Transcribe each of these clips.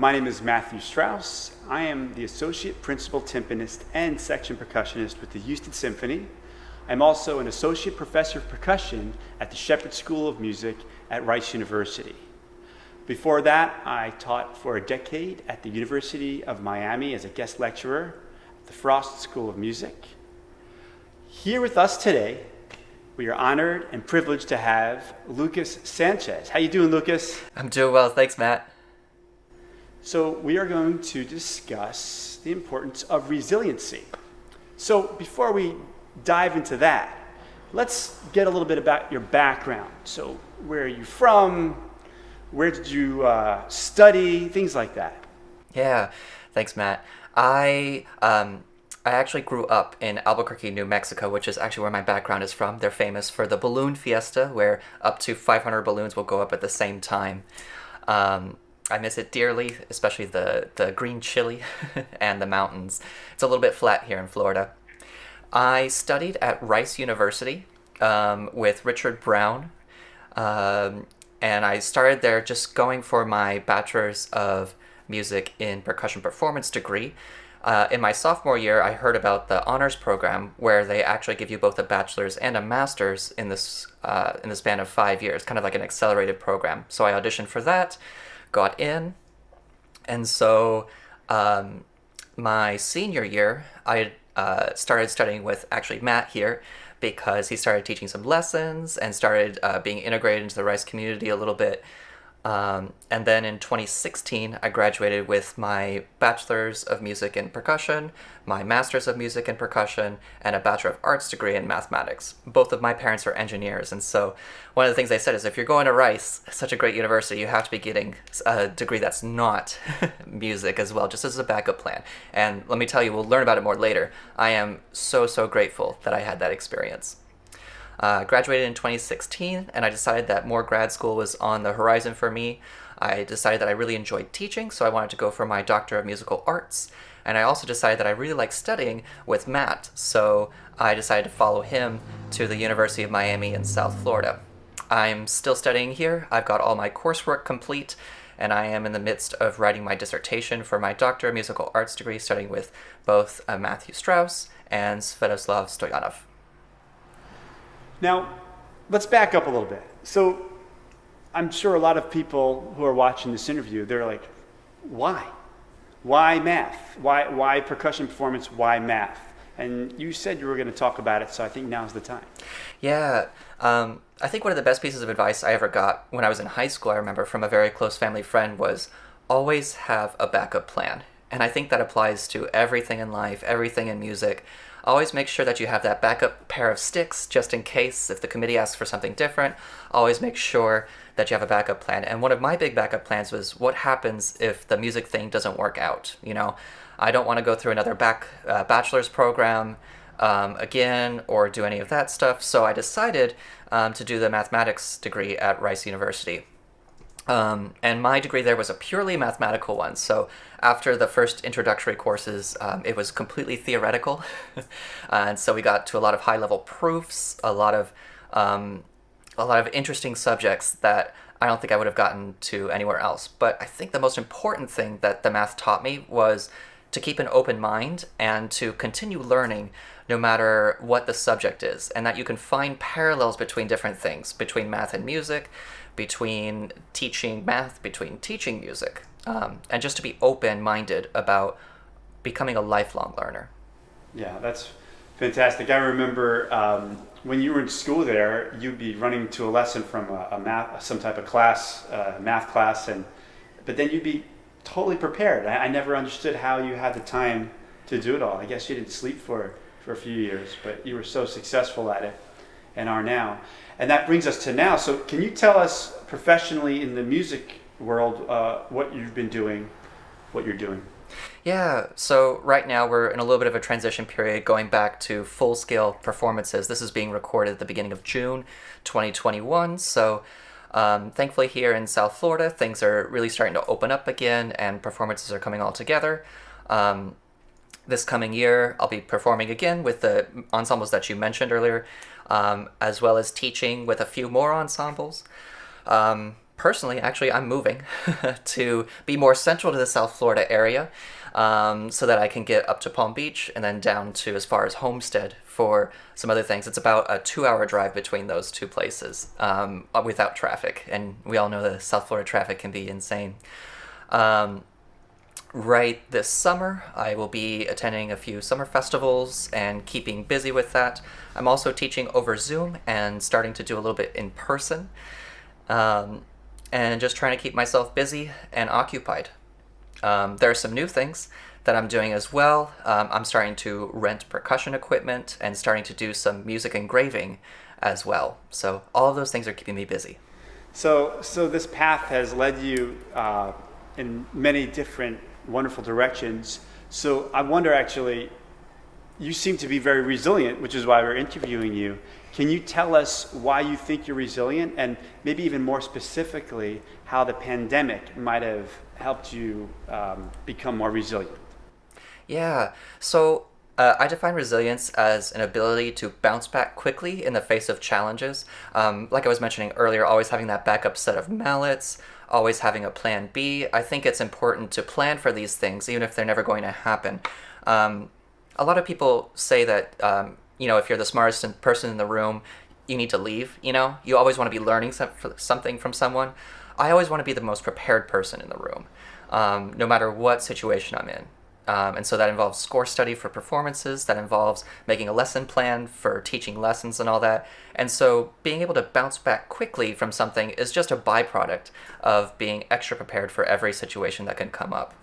My name is Matthew Strauss. I am the Associate Principal Timpanist and Section Percussionist with the Houston Symphony. I'm also an Associate Professor of Percussion at the Shepherd School of Music at Rice University. Before that, I taught for a decade at the University of Miami as a guest lecturer at the Frost School of Music. Here with us today, we are honored and privileged to have Lucas Sanchez. How you doing, Lucas? I'm doing well, thanks, Matt. So we are going to discuss the importance of resiliency. So before we dive into that, let's get a little bit about your background. So where are you from? Where did you study? Things like that. Yeah, thanks, Matt. I actually grew up in Albuquerque, New Mexico, which is actually where my background is from. They're famous for the balloon fiesta, where up to 500 balloons will go up at the same time. I miss it dearly, especially the green chili and the mountains. It's a little bit flat here in Florida. I studied at Rice University with Richard Brown, and I started there just going for my Bachelor's of Music in Percussion Performance degree. In my sophomore year, I heard about the honors program where they actually give you both a bachelor's and a master's in the span of 5 years, kind of like an accelerated program. So I auditioned for that, got in, and so my senior year, I started studying with actually Matt here because he started teaching some lessons and started being integrated into the Rice community a little bit. And then in 2016, I graduated with my Bachelor's of Music in Percussion, my Master's of Music in Percussion, and a Bachelor of Arts degree in Mathematics. Both of my parents are engineers, and so one of the things they said is if you're going to Rice, such a great university, you have to be getting a degree that's not music as well, just as a backup plan. And let me tell you, we'll learn about it more later. I am so grateful that I had that experience. Graduated in 2016, and I decided that more grad school was on the horizon for me. I decided that I really enjoyed teaching, so I wanted to go for my Doctor of Musical Arts. And I also decided that I really liked studying with Matt, so I decided to follow him to the University of Miami in South Florida. I'm still studying here. I've got all my coursework complete, and I am in the midst of writing my dissertation for my Doctor of Musical Arts degree, studying with both Matthew Strauss and Sviatoslav Stoyanov. Now, let's back up a little bit. So I'm sure a lot of people who are watching this interview, they're like, why? Why math? Why percussion performance? Why math? And you said you were going to talk about it, so I think now's the time. Yeah, I think one of the best pieces of advice I ever got when I was in high school, I remember from a very close family friend, was always have a backup plan. And I think that applies to everything in life, everything in music. Always make sure that you have that backup pair of sticks just in case if the committee asks for something different. Always make sure that you have a backup plan. And one of my big backup plans was what happens if the music thing doesn't work out. You know, I don't want to go through another bachelor's program again or do any of that stuff. So I decided to do the mathematics degree at Rice University. And my degree there was a purely mathematical one. So after the first introductory courses, it was completely theoretical. And so we got to a lot of high-level proofs, a lot of interesting subjects that I don't think I would have gotten to anywhere else. But I think the most important thing that the math taught me was to keep an open mind and to continue learning no matter what the subject is, and that you can find parallels between different things, between math and music, between teaching math, between teaching music, and just to be open-minded about becoming a lifelong learner. Yeah, that's fantastic. I remember when you were in school there, you'd be running to a lesson from some type of class, math class, but then you'd be totally prepared. I never understood how you had the time to do it all. I guess you didn't sleep for a few years, but you were so successful at it and are now. And that brings us to now. So can you tell us professionally in the music world what you've been doing, what you're doing? Yeah, so right now we're in a little bit of a transition period going back to full-scale performances. This is being recorded at the beginning of June 2021, so thankfully here in South Florida, things are really starting to open up again and performances are coming all together. This coming year, I'll be performing again with the ensembles that you mentioned earlier, as well as teaching with a few more ensembles. Personally, actually, I'm moving to be more central to the South Florida area, so that I can get up to Palm Beach and then down to as far as Homestead for some other things. It's about a 2 hour drive between those two places, without traffic. And we all know the South Florida traffic can be insane. Um, right this summer, I will be attending a few summer festivals and keeping busy with that. I'm also teaching over Zoom and starting to do a little bit in person, um, and just trying to keep myself busy and occupied. There are some new things that I'm doing as well. I'm starting to rent percussion equipment and starting to do some music engraving as well. So all of those things are keeping me busy. So this path has led you in many different wonderful directions. So I wonder, actually, you seem to be very resilient, which is why we're interviewing you. Can you tell us why you think you're resilient, and maybe even more specifically, how the pandemic might have helped you become more resilient? Yeah. So I define resilience as an ability to bounce back quickly in the face of challenges. Like I was mentioning earlier, always having that backup set of mallets, always having a plan B. I think it's important to plan for these things, even if they're never going to happen. A lot of people say that, if you're the smartest person in the room, you need to leave. You always want to be learning something from someone. I always want to be the most prepared person in the room, no matter what situation I'm in. And so that involves score study for performances, that involves making a lesson plan for teaching lessons and all that. And so being able to bounce back quickly from something is just a byproduct of being extra prepared for every situation that can come up.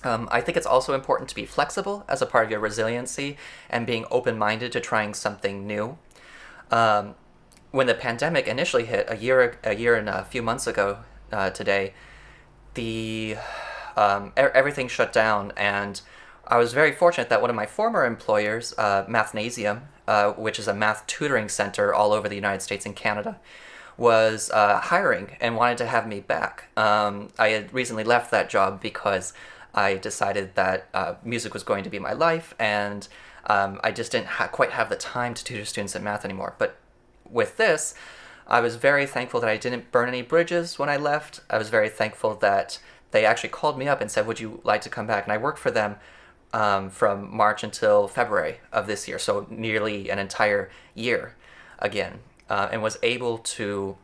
I think it's also important to be flexible as a part of your resiliency and being open-minded to trying something new. When the pandemic initially hit a year and a few months ago today, the everything shut down, and I was very fortunate that one of my former employers, Mathnasium, which is a math tutoring center all over the United States and Canada, was hiring and wanted to have me back. I had recently left that job because I decided that music was going to be my life, and I just didn't quite have the time to tutor students in math anymore. But with this, I was very thankful that I didn't burn any bridges when I left. I was very thankful that they actually called me up and said, would you like to come back? And I worked for them from March until February of this year, so nearly an entire year again, and was able to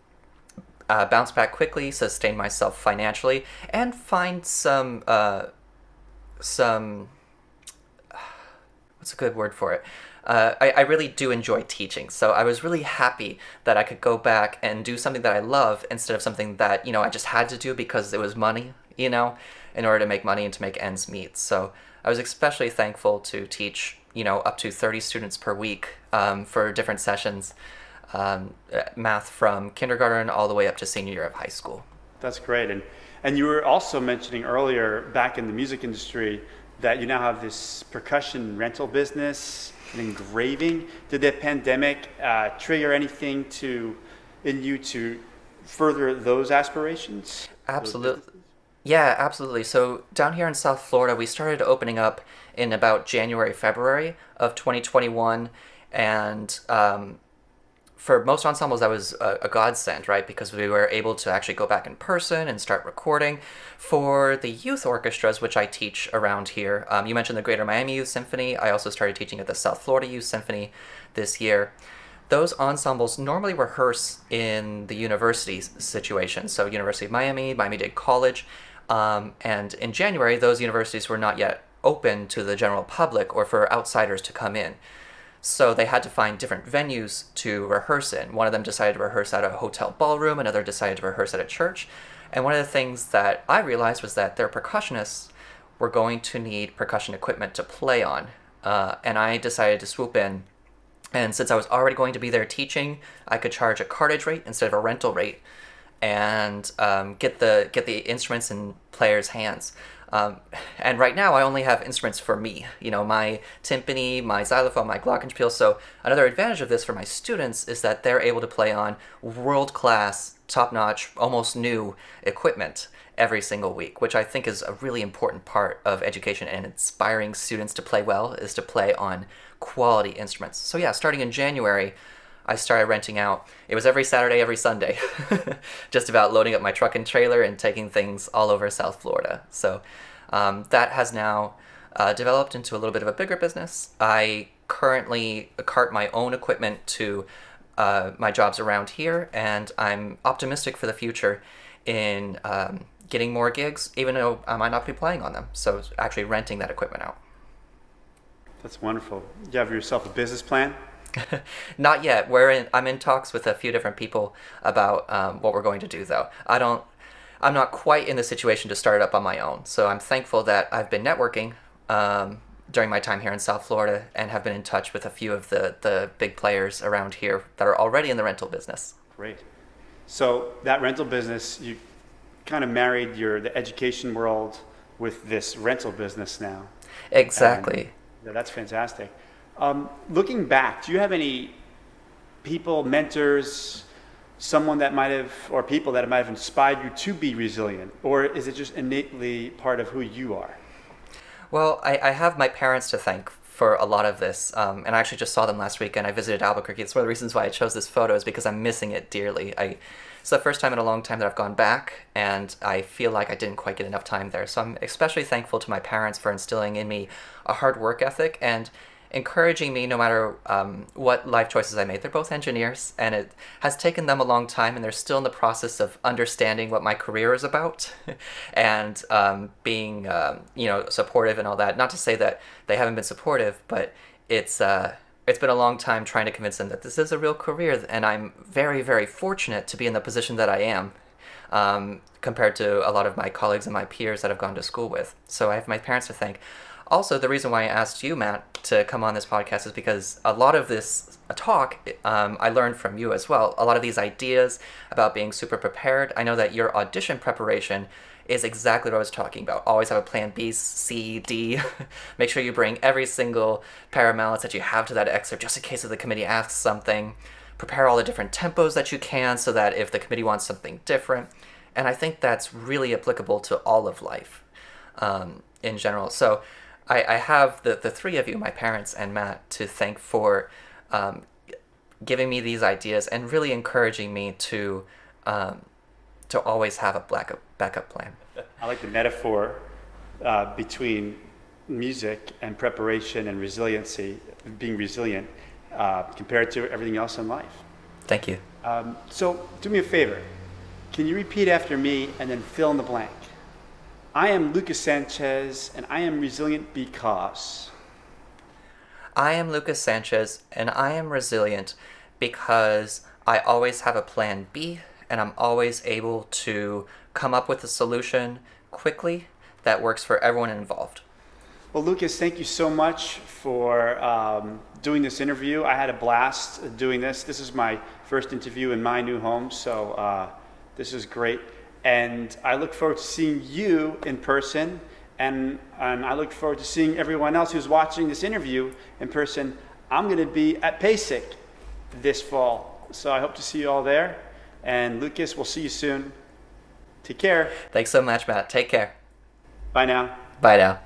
bounce back quickly, sustain myself financially, and find some what's a good word for it? I really do enjoy teaching, so I was really happy that I could go back and do something that I love instead of something that, I just had to do because it was money, in order to make money and to make ends meet. So I was especially thankful to teach, up to 30 students per week for different sessions, math from kindergarten all the way up to senior year of high school. That's great. And you were also mentioning earlier, back in the music industry, that you now have this percussion rental business and engraving. Did the pandemic trigger anything in you to further those aspirations? Absolutely. Yeah, absolutely. So down here in South Florida, we started opening up in about January, February of 2021. And for most ensembles, that was a godsend, right? Because we were able to actually go back in person and start recording. For the youth orchestras, which I teach around here, you mentioned the Greater Miami Youth Symphony. I also started teaching at the South Florida Youth Symphony this year. Those ensembles normally rehearse in the university situation. So University of Miami, Miami-Dade College. And in January, those universities were not yet open to the general public or for outsiders to come in. So they had to find different venues to rehearse in. One of them decided to rehearse at a hotel ballroom, another decided to rehearse at a church. And one of the things that I realized was that their percussionists were going to need percussion equipment to play on. And I decided to swoop in. And since I was already going to be there teaching, I could charge a cartage rate instead of a rental rate, and get the instruments in players' hands. And right now I only have instruments for me, my timpani, my xylophone, my glockenspiel. So another advantage of this for my students is that they're able to play on world-class, top-notch, almost new equipment every single week, which I think is a really important part of education and inspiring students to play well, is to play on quality instruments. So yeah, starting in January, I started renting out. It was every Saturday, every Sunday, just about loading up my truck and trailer and taking things all over South Florida. So that has now developed into a little bit of a bigger business. I currently cart my own equipment to my jobs around here, and I'm optimistic for the future in getting more gigs, even though I might not be playing on them. So actually renting that equipment out. That's wonderful. You have yourself a business plan? Not yet. I'm in talks with a few different people about what we're going to do, though. I'm not quite in the situation to start it up on my own. So I'm thankful that I've been networking during my time here in South Florida and have been in touch with a few of the big players around here that are already in the rental business. Great. So that rental business, you kind of married the education world with this rental business now. Exactly. And, that's fantastic. Looking back, do you have any people, mentors, someone that might have, or people that might have inspired you to be resilient? Or is it just innately part of who you are? Well, I have my parents to thank for a lot of this, and I actually just saw them last week, and I visited Albuquerque. It's one of the reasons why I chose this photo, is because I'm missing it dearly. It's the first time in a long time that I've gone back, and I feel like I didn't quite get enough time there. So I'm especially thankful to my parents for instilling in me a hard work ethic and encouraging me no matter what life choices I made. They're both engineers, and it has taken them a long time, and they're still in the process of understanding what my career is about and being supportive and all that. Not to say that they haven't been supportive, but it's been a long time trying to convince them that this is a real career, and I'm very, very fortunate to be in the position that I am compared to a lot of my colleagues and my peers that I've gone to school with. So I have my parents to thank. Also, the reason why I asked you, Matt, to come on this podcast is because a lot of this talk I learned from you as well. A lot of these ideas about being super prepared. I know that your audition preparation is exactly what I was talking about. Always have a plan B, C, D. Make sure you bring every single pair of mallets that you have to that excerpt just in case if the committee asks something. Prepare all the different tempos that you can so that if the committee wants something different. And I think that's really applicable to all of life in general. So I have the three of you, my parents and Matt, to thank for giving me these ideas and really encouraging me to always have a backup plan. I like the metaphor between music and preparation and resiliency, being resilient compared to everything else in life. Thank you. So do me a favor. Can you repeat after me and then fill in the blank? I am Lucas Sanchez, and I am resilient because... I am Lucas Sanchez, and I am resilient because I always have a plan B, and I'm always able to come up with a solution quickly that works for everyone involved. Well, Lucas, thank you so much for doing this interview. I had a blast doing this. This is my first interview in my new home, so this is great. And I look forward to seeing you in person, and I look forward to seeing everyone else who's watching this interview in person. I'm going to be at PASIC this fall, so I hope to see you all there. And Lucas, we'll see you soon. Take care. Thanks so much, Matt. Take care. Bye now. Bye now.